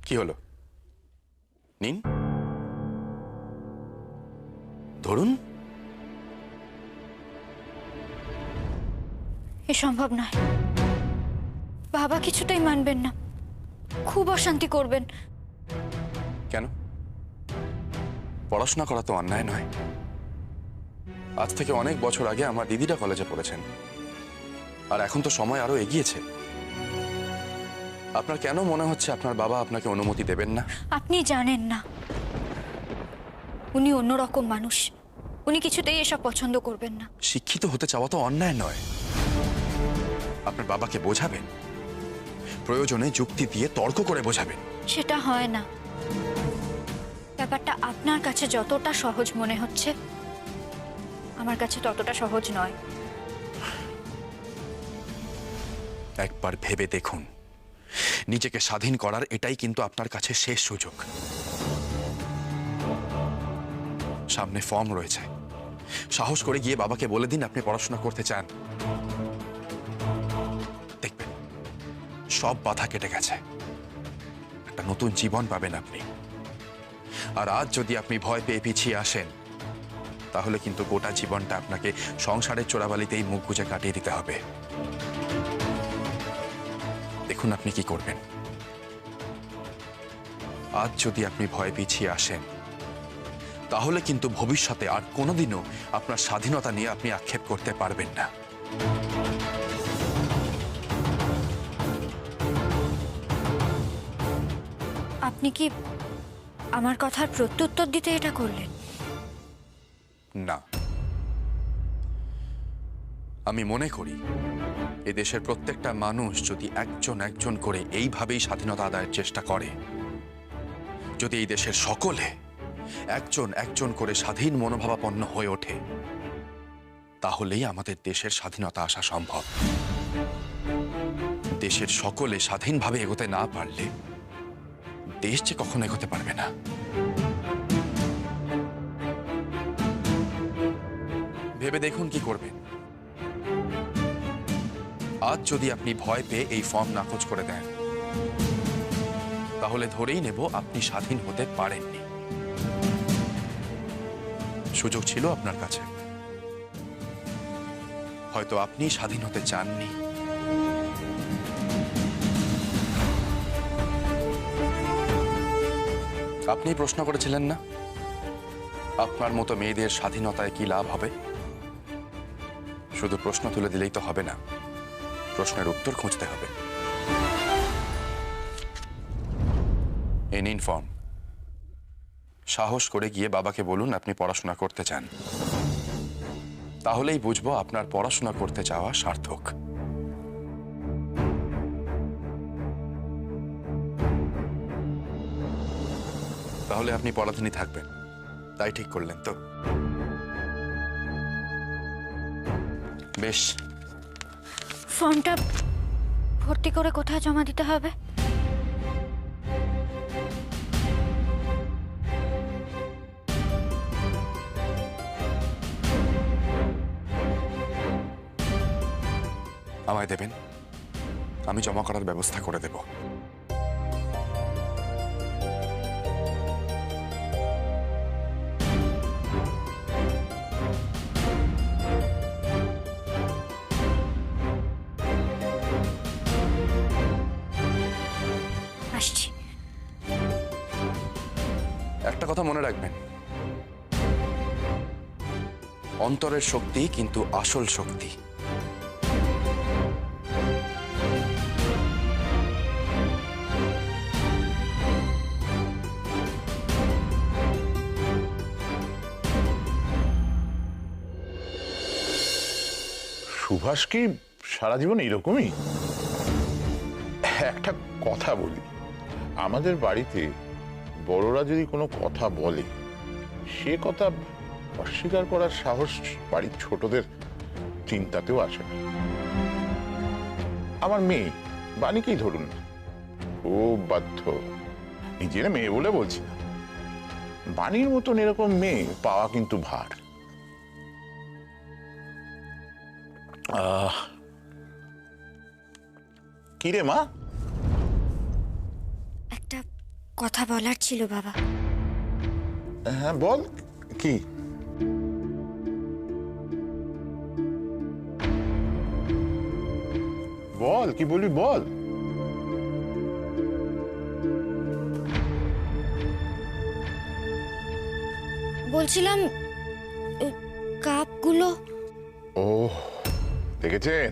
কি হলো? নিন, ধরুন। এ সম্ভব নয়। বাবা কিছুতেই মানবেন না, খুব অশান্তি করবেন। কেন? পড়াশোনা করা তো অন্যায় নয়। আজ থেকে অনেক বছর আগে আমার দিদিরা কলেজে পড়েছেন, আর এখন তো সময় আরো এগিয়েছে। আপনার কেন মনে হচ্ছে আপনার বাবা আপনাকে অনুমতি দেবেন না? আপনি জানেন না, উনি অন্যরকম মানুষ। উনি কিছুতেই এসব পছন্দ করবেন না। শিক্ষিত হতে চাওয়া তো অন্যায় নয়। আপনার বাবাকে বোঝাবেন, প্রয়োজনে যুক্তি দিয়ে তর্ক করে বোঝাবেন। সেটা হয় না। ব্যাপারটা আপনার কাছে যতটা সহজ মনে হচ্ছে, আমার কাছে ততটা সহজ নয়। একবার ভেবে দেখুন, নিজেকে স্বাধীন করার এটাই কিন্তু আপনার কাছে শেষ সুযোগ। সামনে ফর্ম রয়েছে, সাহস করে গিয়ে বাবাকে বলে দিন আপনি পড়াশোনা করতে চান। দেখবেন সব বাধা কেটে গেছে, একটা নতুন জীবন পাবেন আপনি। আর আজ যদি আপনি ভয় পেয়ে পিছিয়ে আসেন, তাহলে কিন্তু গোটা জীবনটা আপনাকে সংসারের চোরাবালিতেই মুখ গুজে কাটিয়ে দিতে হবে। দেখুন আপনি কি করবেন। আজ যদি আপনি ভয় পিছিয়ে আসেন, তাহলে কিন্তু ভবিষ্যতে আর কোনোদিনও আপনার স্বাধীনতা নিয়ে আপনি আক্ষেপ করতে পারবেন না। আপনি কি আমার কথার প্রত্যুত্তর দিতে এটা করলেন? না, আমি মনে করি এদেশের প্রত্যেকটা মানুষ যদি একজন একজন করে এইভাবেই স্বাধীনতা আদায়ের চেষ্টা করে, যদি এই দেশের সকলে একজন একজন করে স্বাধীন মনোভাবাপন্ন হয়ে ওঠে, তাহলেই আমাদের দেশের স্বাধীনতা আসা সম্ভব। দেশের সকলে স্বাধীনভাবে এগোতে না পারলে দেশ যে কখনো এগোতে পারবে না। ভেবে দেখুন কি করবেন। আজ যদি আপনি ভয় পেয়ে এই ফর্ম নাকচ করে দেন, তাহলে ধরেই নেব আপনি স্বাধীন হতে পারেননি। সুযোগ ছিল আপনার কাছে, হয়তো আপনি স্বাধীন হতে চাননি। আপনি প্রশ্ন করেছিলেন না, আপনার মতো মেয়েদের স্বাধীনতায় কি লাভ হবে? শুধু প্রশ্ন তুলে দিলেই তো হবে না, প্রশ্নের উত্তর খুঁজতে হবে। এই নিন ফর্ম, সাহস করে গিয়ে বাবাকে বলুন আপনি পড়াশোনা করতে চান। তাহলেই বুঝবো আপনার পড়াশোনা করতে চাওয়া সার্থক। তাহলে আপনি পড়াধনী থাকবেন, তাই ঠিক করলেন তো? বেশ, ফর্মটা ভর্তি করে কোথায় জমা দিতে হবে? আমায় দেবেন, আমি জমা করার ব্যবস্থা করে দেব। আসছি। একটা কথা মনে রাখবেন, অন্তরের শক্তি কিন্তু আসল শক্তি। সুভাষ কি সারা জীবন এরকমই? একটা কথা বলি, আমাদের বাড়িতে বড়রা যদি কোনো কথা বলে, সে কথা অস্বীকার করার সাহস বাড়ির ছোটদের চিন্তাতেও আসে না। আমার মেয়ে বাণীকেই ধরুন না, ও বাধ্য, নিজের মেয়ে বলে বলছি না, বাণীর মতন এরকম মেয়ে পাওয়া কিন্তু ভার। কিরে মা? একটা কথা বলার ছিল বাবা। হ্যাঁ বল, কি? বল, কি বলবি বল। বলছিলাম কাপগুলো। ও, দেখেছেন,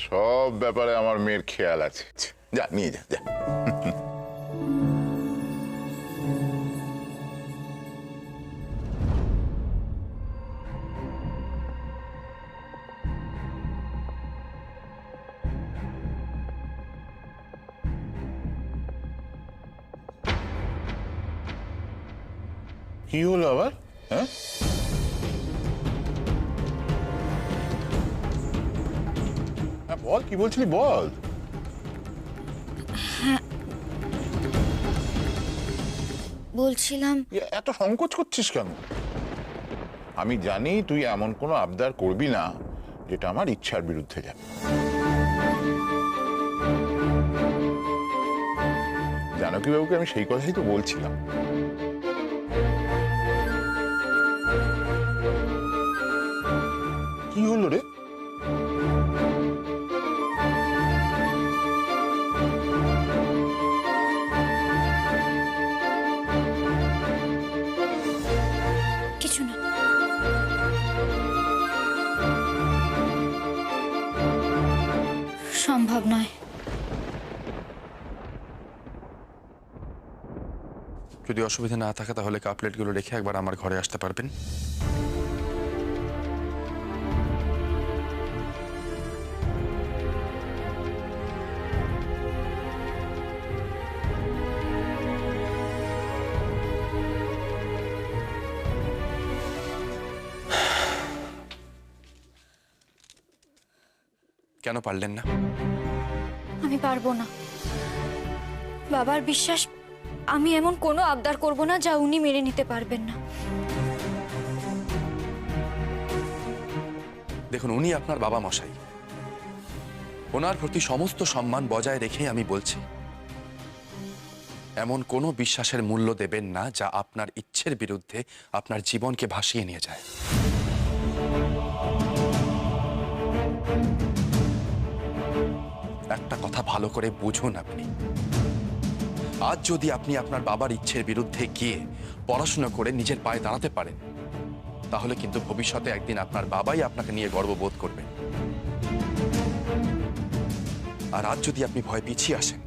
সব ব্যাপারে আমার মেয়ের খেয়াল আছে। যা নিয়ে যা, যা। কি হলো আবার? হ্যাঁ, বল, কি বলছিলি বল। বলছিলাম এত সংকোচ করছিস কেন? আমি জানি তুই এমন কোনো আবদার করবি না যেটা আমার ইচ্ছার বিরুদ্ধে যাবে। জানকী বাবুকে আমি সেই কথাই তো বলছিলাম। কি হলো রে? কিছু না। সম্ভব নয়। যদি অসুবিধা না থাকে তাহলে কাপ প্লেটগুলো রেখে একবার আমার ঘরে আসতে পারবেন? কেন পারলেন না? আমি পারবো না। বাবার বিশ্বাস, আমি এমন কোনো আবদার করব না যা উনি মেনে নিতে পারবেন না। দেখুন, উনি আপনার বাবা মশাই। ওনার প্রতি সমস্ত সম্মান বজায় রেখে আমি বলছি, এমন কোনো বিশ্বাসের মূল্য দেবেন না যা আপনার ইচ্ছের বিরুদ্ধে আপনার জীবনকে ভাসিয়ে নিয়ে যায়। একটা কথা ভালো করে বুঝুন, আপনি আজ যদি আপনি আপনার বাবার ইচ্ছের বিরুদ্ধে গিয়ে পড়াশোনা করে নিজের পায়ে দাঁড়াতে পারেন, তাহলে কিন্তু ভবিষ্যতে একদিন আপনার বাবাই আপনাকে নিয়ে গর্ববোধ করবেন। আর আজ যদি আপনি ভয় পিছিয়ে আসেন,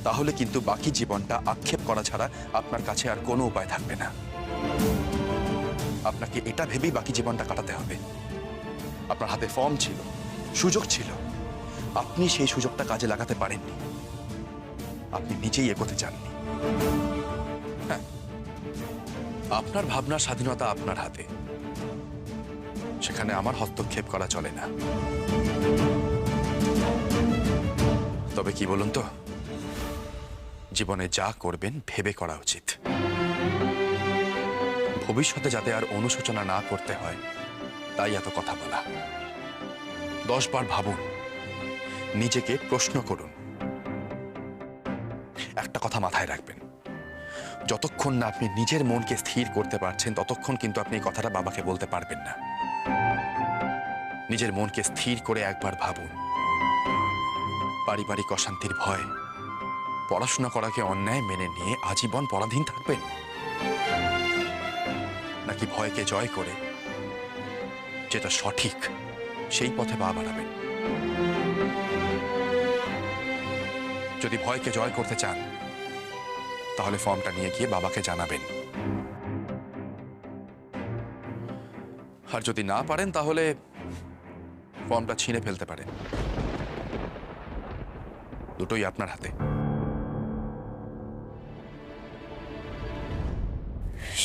তাহলে কিন্তু বাকি জীবনটা আক্ষেপ করা ছাড়া আপনার কাছে আর কোনো উপায় থাকবে না। আপনাকে এটা ভেবেই বাকি জীবনটা কাটাতে হবে। আপনার হাতে ফর্ম ছিল, সুযোগ ছিল, আপনি সেই সুযোগটা কাজে লাগাতে পারেননি। আপনি নিজেই এগোতে চাননি। হ্যাঁ, আপনার ভাবনার স্বাধীনতা আপনার হাতে, সেখানে আমার হস্তক্ষেপ করা চলে না। তবে কি বলুন তো, জীবনে যা করবেন ভেবে করা উচিত। ভবিষ্যতে যাতে আর অনুশোচনা না করতে হয়, তাই এত কথা বলা। 10 বার ভাবুন, নিজেকে প্রশ্ন করুন। একটা কথা মাথায় রাখবেন, যতক্ষণ না আপনি নিজের মনকে স্থির করতে পারছেন, ততক্ষণ কিন্তু আপনি এই কথাটা বাবাকে বলতে পারবেন না। নিজের মনকে স্থির করে একবার ভাবুন, পারিবারিক অশান্তির ভয় পড়াশোনা করাকে অন্যায় মেনে নিয়ে আজীবন পরাধীন থাকবেন, নাকি ভয়কে জয় করে যেটা সঠিক সেই পথে পা বাড়াবেন? যদি ভয়কে জয় করতে চান, তাহলে ফর্মটা নিয়ে গিয়ে বাবাকে জানাবেন। আর যদি না পারেন, তাহলে ফর্মটা ছিঁড়ে ফেলতে পারেন। দুটোই আপনার হাতে।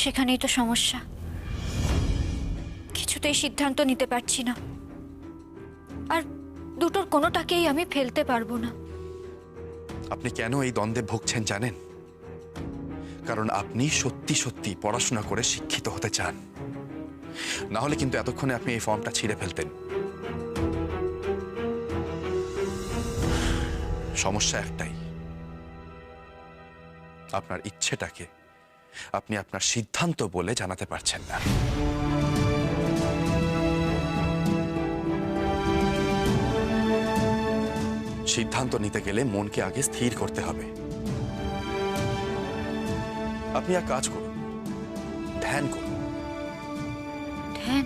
সেখানেই তো সমস্যা। কিছুতেই সিদ্ধান্ত নিতে পারছি না, আর দুটোর কোনোটাকেই আমি ফেলতে পারবো না। আপনি কেন এই দ্বন্দ্বে ভুগছেন জানেন? কারণ আপনি সত্যি সত্যি পড়াশোনা করে শিক্ষিত হতে চান। না হলে কিন্তু এতক্ষণে আপনি এই ফর্মটা ছিঁড়ে ফেলতেন। সমস্যা একটাই, আপনার ইচ্ছেটাকে আপনি আপনার সিদ্ধান্ত বলে জানাতে পারছেন না। সিদ্ধান্ত নিতে গেলে মনকে আগে স্থির করতে হবে। আপনি এক কাজ করুন, ধ্যান করুন। ধ্যান?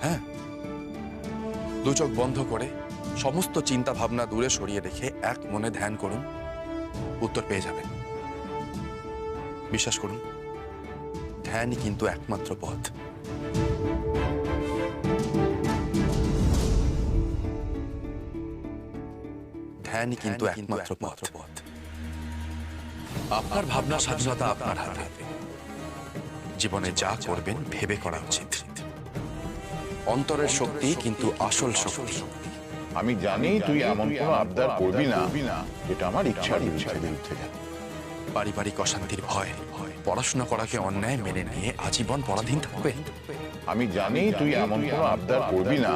হ্যাঁ, দু চোখ বন্ধ করে সমস্ত চিন্তা ভাবনা দূরে সরিয়ে রেখে এক মনে ধ্যান করুন, উত্তর পেয়ে যাবেন। বিশ্বাস করুন, ধ্যানই কিন্তু একমাত্র পথ। ধ্যানই কিন্তু একমাত্র পথ। আপনার ভাবনা স্বাধীনতা আপনার হাতে। জীবনে যা করবেন ভেবে করা উচিত। অন্তরের শক্তি কিন্তু আসল শক্তি। আমি জানি তুই এমন কোনো আবদার করবি না যেটা আমার ইচ্ছার বিরুদ্ধে যাবে। পারিবারিক অশান্তির ভয় পড়াশোনা করাকে অন্যায় মেনে নিয়ে আজীবন পরাধীন থাকবে। আমি জানি তুই এমন কোনো আবদার করবি না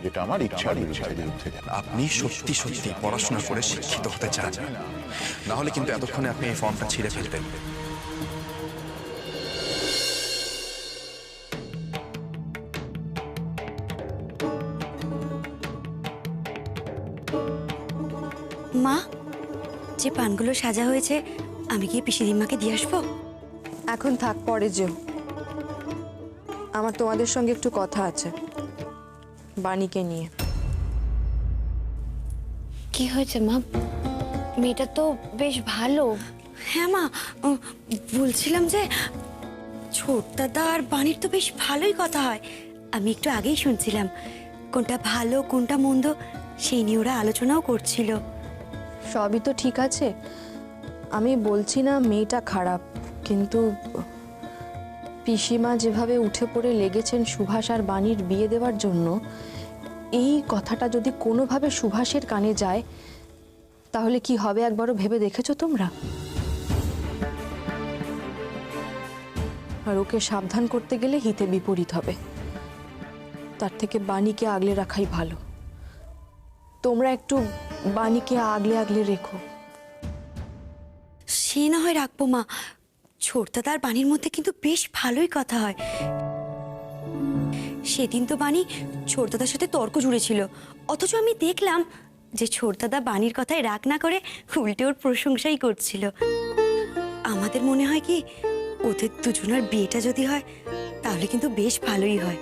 যেটা আমার ইচ্ছার বিরুদ্ধে যাবে। আপনি সত্যি সত্যি পড়াশোনা করে শিক্ষিত হতে চান, না হলে কিন্তু এতক্ষণে আপনি এই ফর্মটা ছিঁড়ে ফেলতেন। মা, যে পানগুলো সাজা হয়েছে আমি কি পিসিদিমাকে দিয়ে আসবো? এখন থাক, পরে যেও। আমার তোমাদের সঙ্গে একটু কথা আছে বাণীকে নিয়ে। কি হয়েছে মা? মেয়েটা তো বেশ ভালো। হ্যাঁ মা, বলছিলাম যে ছোট দাদা আর বাণীর তো বেশ ভালোই কথা হয়। আমি একটু আগেই শুনছিলাম কোনটা ভালো কোনটা মন্দ সেই নিয়ে ওরা আলোচনাও করছিল। সবই তো ঠিক আছে, আমি বলছি না মেয়েটা খারাপ, কিন্তু পিসিমা যেভাবে উঠে পড়ে লেগেছেন সুভাষ আর বাণীর বিয়ে দেওয়ার জন্য, এই কথাটা যদি কোনোভাবে সুভাষের কানে যায় তাহলে কি হবে একবারও ভেবে দেখেছো তোমরা? আর ওকে সাবধান করতে গেলে হিতে বিপরীত হবে। তার থেকে বাণীকে আগলে রাখাই ভালো। তোমরা একটু বাণীকে আগলে আগলে রেখো। সে না হয় রাখবো মা, ছোট দাদা আর বাণীর মধ্যে কিন্তু বেশ ভালোই কথা হয়। সেদিন তো বাণী ছোট দাদার সাথে তর্ক জুড়েছিল, অথচ আমি দেখলাম যে ছোট দাদা বাণীর কথায় রাগ না করে উল্টে ওর প্রশংসাই করছিল। আমাদের মনে হয় কি ওদের দুজনের বিয়েটা যদি হয় তাহলে কিন্তু বেশ ভালোই হয়।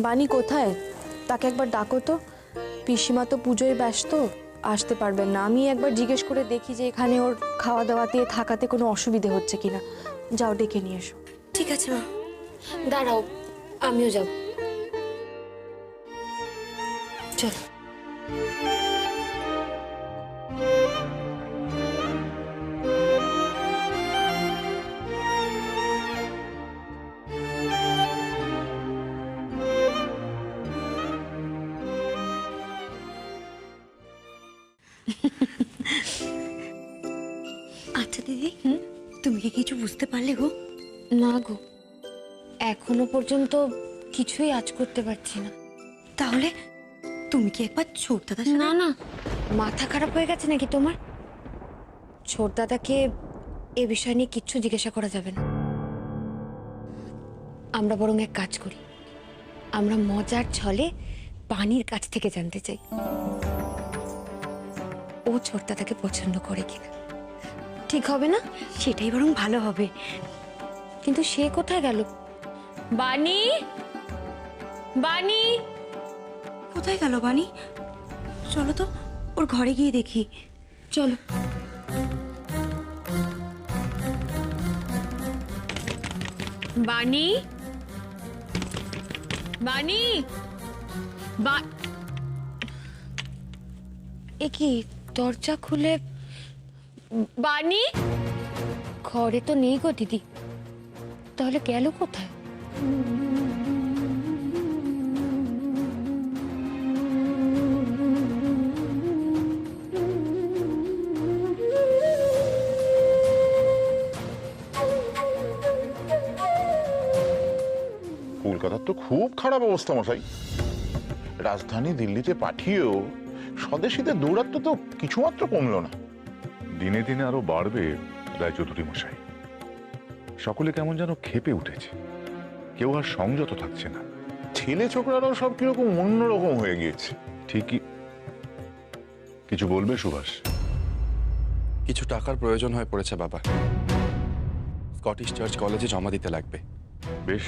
বাণী কোথায়? তাকে একবার ডাকো তো। পিসিমা তো পুজোয় ব্যস্ত, আসতে পারবেন না। আমি একবার জিজ্ঞেস করে দেখি যে এখানে ওর খাওয়া দাওয়াতে থাকাতে কোনো অসুবিধে হচ্ছে কিনা। যাও, ডেকে নিয়ে এসো। ঠিক আছে মা। দাঁড়াও, আমিও যাব। চলো। আচ্ছা দিদি, তুমি কি কিছু বুঝতে পারলে গো? না গো, এখনো পর্যন্ত কিছুই আজ করতে পারছি না। তাহলে তুমি কি একবার ছোট দাদা? না না, মাথা খারাপ হয়ে গেছে নাকি তোমার? ছোট দাদাকে এ বিষয় নিয়ে কিচ্ছু জিজ্ঞাসা করা যাবে না। আমরা বরং এক কাজ করি, আমরা মজার ছলে পানির কাছ থেকে জানতে চাই ও ছোট দাদাকে পছন্দ করে কিনা। ঠিক হবে না? সেটাই বরং ভালো হবে। কিন্তু সে কোথায় গেল? বাণী, বাণী কোথায় গেল বাণী? চলো তো ওর ঘরে গিয়ে দেখি। চলো। বাণী, বাণী, এ কি দরজা খুলে? বাণী ঘরে তো নেই গো দিদি, তাহলে গেল কোথায়? কলকাতার তো খুব খারাপ অবস্থা মশাই। রাজধানী দিল্লিতে পাঠিয়েও স্বদেশীতে দৌরাত্ম তো কিছুমাত্র কমলো না। দিনে দিনে আরো বাড়বে রায়চৌধুরী মশাই। সকলে কেমন যেন ক্ষেপে উঠেছে, কেউ আর সংযত থাকছে না। ছেলে ছোকরারাও সব কিরকম অন্যরকম হয়ে গিয়েছে। ঠিকই। কিছু বলবে সুভাষ? কিছু টাকার প্রয়োজন হয়ে পড়েছে বাবা, স্কটিশ চার্চ কলেজে জমা দিতে লাগবে। বেশ,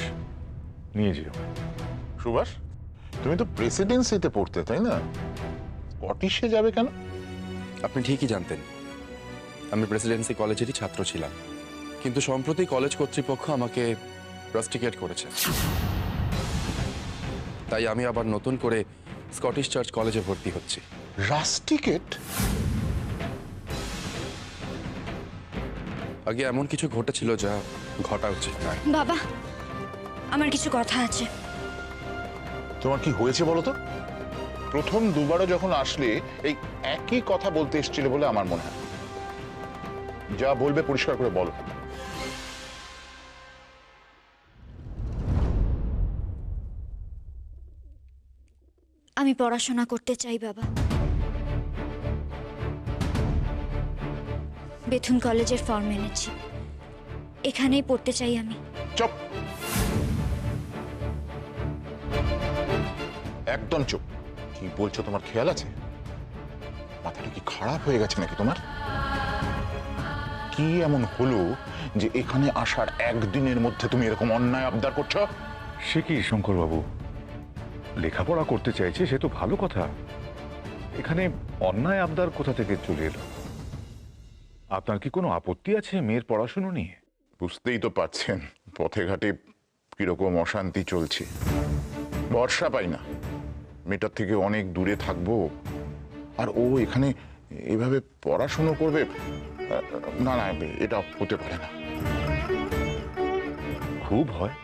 নিয়ে যেও। সুভাষ, তুমি তো প্রেসিডেন্সিতে পড়তে, তাই না? স্কটিশে যাবে কেন? আপনি ঠিকই জানতেন, আমি প্রেসিডেন্সি কলেজেরই ছাত্র ছিলাম, কিন্তু সম্প্রতি কলেজ কর্তৃপক্ষ আমাকে রাস্টিকেট করেছে। তাই আমি আবার নতুন করে স্কটিশ চার্চ কলেজে ভর্তি হচ্ছি। রাস্টিকেট? আগে এমন কিছু ঘটেছিল যা ঘটা উচিত নয়। বাবা, আমার কিছু কথা আছে। তোমার কি হয়েছে বলো তো? প্রথম দুবারও যখন আসলে এই একই কথা বলতে এসেছিলে বলে আমার মনে হয়। যা বলবে পরিষ্কার করে বলো। আমি পড়াশোনা করতে চাই বাবা। বেথুন কলেজের ফর্ম এনেছি, এখানেই পড়তে চাই আমি। চুপ, একদম চুপ। কি বলছো তোমার খেয়াল আছে? মাথাটা কি খারাপ হয়ে গেছে নাকি তোমার? কি এমন হলো যে এখানে আসার একদিনের মধ্যে তুমি এরকম অন্যায় আবদার করছো? সে কি শঙ্করবাবু, লেখাপড়া করতে চাইছে সে তো ভালো কথা, এখানে অন্যায় আবদার কোথা থেকে চলে এলো? আপনার কি কোনো আপত্তি আছে মেয়ের পড়াশুনো নিয়ে? বুঝতেই তো পারছেন পথে ঘাটে কিরকম অশান্তি চলছে। ভরসা পাই না, মেয়েটার থেকে অনেক দূরে থাকবো আর ও এখানে এভাবে পড়াশুনো করবে? না না, এটা হতে পারে না। খুব হয়,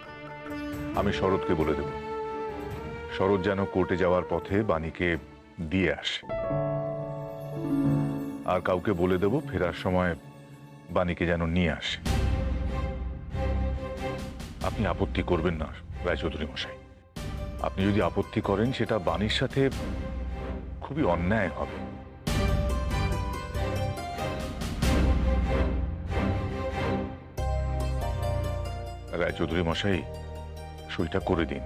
আমি শরৎকে বলে দেব। শরৎ যেন কোর্টে যাওয়ার পথে বাণীকে দিয়ে আসে, আর কাউকে বলে দেব ফেরার সময় বাণীকে যেন নিয়ে আসে। আপনি আপত্তি করবেন না রায়চৌধুরী মশাই। আপনি যদি আপত্তি করেন সেটা বাণীর সাথে খুবই অন্যায় হবে। রায়চৌধুরী মশাই, সইটা করে দিন।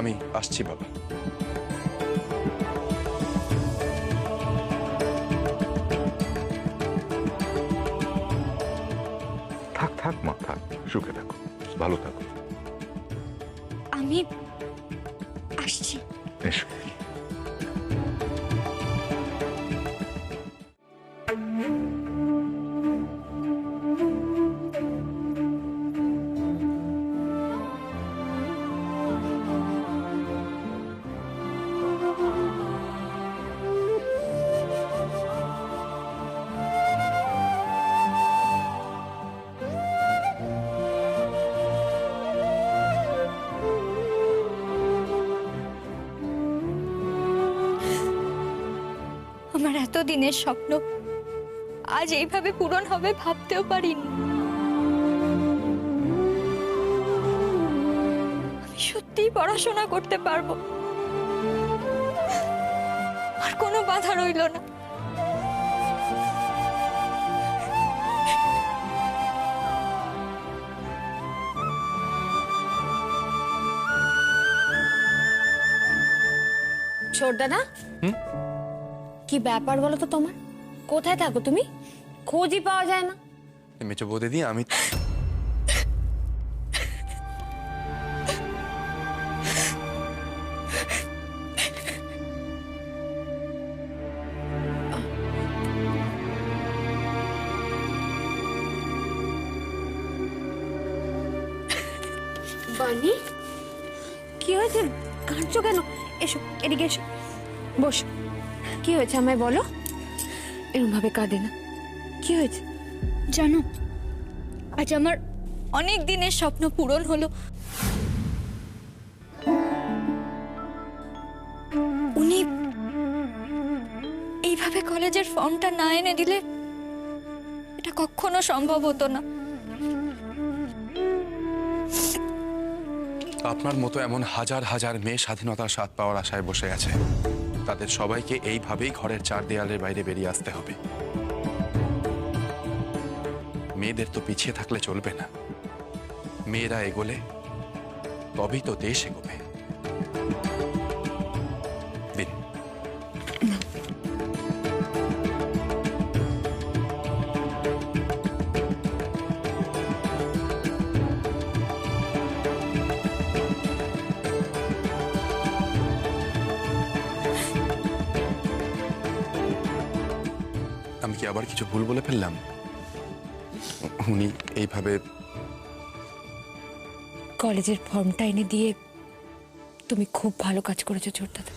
আমি আসছি বাবা। থাক থাক মা, থাক, সুখে থাকো, ভালো থাকো। আমি আসছি। এসো। আমার এত দিনের স্বপ্ন আজ এইভাবে পূরণ হবে ভাবতেও পারিনি। আমি সত্যিই পড়াশোনা করতে পারবো, আর কোনো বাধা রইল না। ছোটদাদা, কি ব্যাপার বলো তো তোমার? কোথায় থাকো তুমি? খোঁজই পাওয়া যায় না। মেচো বৌদি দিয়ে আমি বানি, কি হয়েছে? কাঁদছো কেন? এসো, এদিকে এসো, বস। কি হয়েছে আমায় বলো। এরকম ভাবে কাঁদে না। কি হয়েছে? জানো, আজ আমার অনেক দিনের স্বপ্ন পূরণ হলো। উনি এই এইভাবে কলেজের ফর্মটা না এনে দিলে এটা কখনো সম্ভব হতো না। আপনার মতো এমন হাজার হাজার মেয়ে স্বাধীনতার স্বাদ পাওয়ার আশায় বসে আছে। তাদের সবাইকে এইভাবেই ঘরের চার দেয়ালের বাইরে বেরিয়ে আসতে হবে। মেয়েদের তো পিছিয়ে থাকলে চলবে না। মেয়েরা এগোলে তবেই তো দেশ এগোবে। দিন। আমি কি আবার কিছু ভুল বলে ফেললাম? উনি এইভাবে কলেজের ফর্মটা এনে দিয়ে তুমি খুব ভালো কাজ করেছো ছোটদাদা।